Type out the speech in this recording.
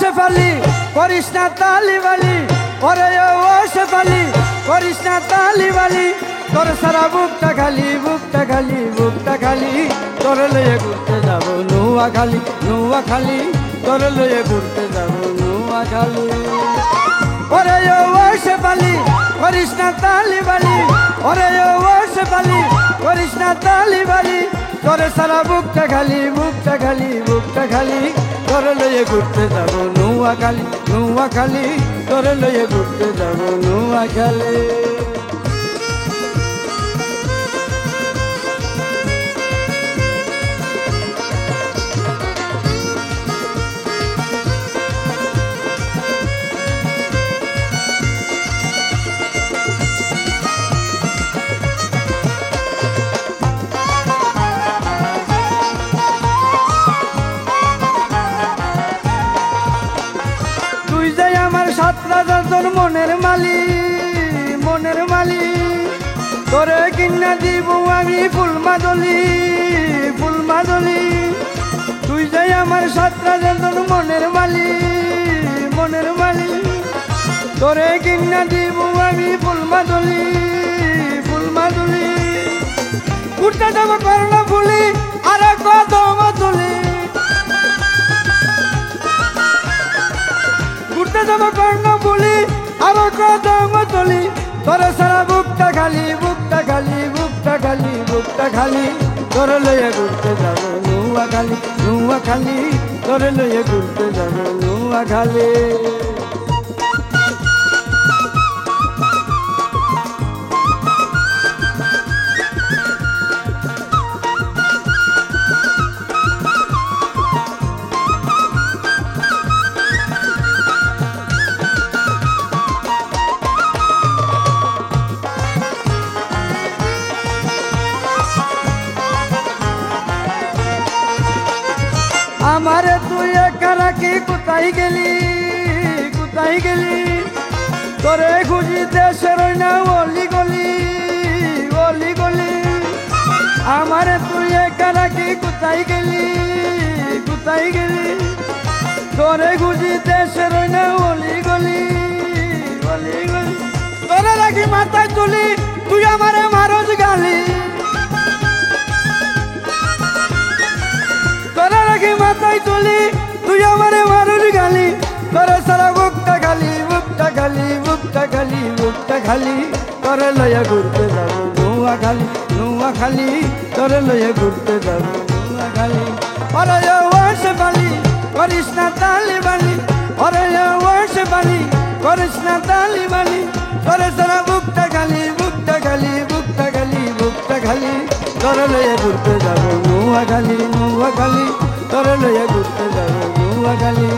শেফালি করিস না তালিবালি, ওরে ও শেফালি করিস না তালিবালি, তোর সারা বুকটা খালি বুকটা খালি বুকটা খালি, তোর লয়ে ঘুরতে যাব নোয়াখালী নোয়াখালী, তোর লয়ে ঘুরতে যাব নোয়াখালী। ওরে ও শেফালি করিস না তালিবালি, ওরে ও শেফালি করিস না তালিবালি, তোর সারা বুকটা খালি বুকটা খালি বুকটা খালি, তোর লয়ে ঘুরতে যাব নোয়াখালী নোয়াখালী, তোর লয়ে ঘুরতে যাব নোয়াখালী। তোর মনের মালি মনের মালি, তোরে কিনা দিব আমি ফুল মাদলি ফুল মাদলি, তুই যাই আমার সাতটা তোর মনের মালি মনের মালি, তোরে কিনা দিব আমি ফুল মাদলি ফুল মাদলি, উঠতে যাব করলা ফুলি আর কদম তুলি, উঠতে যাব করলা ফুলি আর কদম তুলি, তোর সারা বুকটা খালি বুকটা খালি বুকটা খালি বুকটা খালি, তোর লয়ে ঘুরতে যাব নোয়াখালী নোয়াখালী, তোর লয়ে ঘুরতে যাব নোয়াখালী। আমারে তুই একা রাখি কোথায় গেলি কোথায় গেলি, তোরে খুঁজি দেশের না অলি গলি অলি গলি, আমারে তুই একা রাখি কোথায় গেলি কোথায় গেলি, তোরে খুঁজি দেশের না অলি গলি অলি গলি, তোরে রাখি মাথায় তুলি তুই আমারে মারজ গালি, তোরা রাখি মাথায় তুলি তুই আমারে মারুর গালি, তোরা সারা বুকটা খালি বুকটা খালি বুকটা খালি বুকটা খালি, তোরে লয়ে ঘুরতে যাব নোয়াখালী নোয়াখালী, তোরে লয়ে ঘুরতে যাব নোয়াখালী। ওরে ও শেফালি করিস না তালিবালি, ওরে ও শেফালি করিস না তালিবালি, তোরে সারা বুকটা খালি বুকটা খালি বুকটা খালি বুকটা খালি, তোরে লয়ে ঘুরতে যাব নোয়াখালী নোয়াখালী, তোরে লয়ে ঘুরতে যাব নোয়াখালী।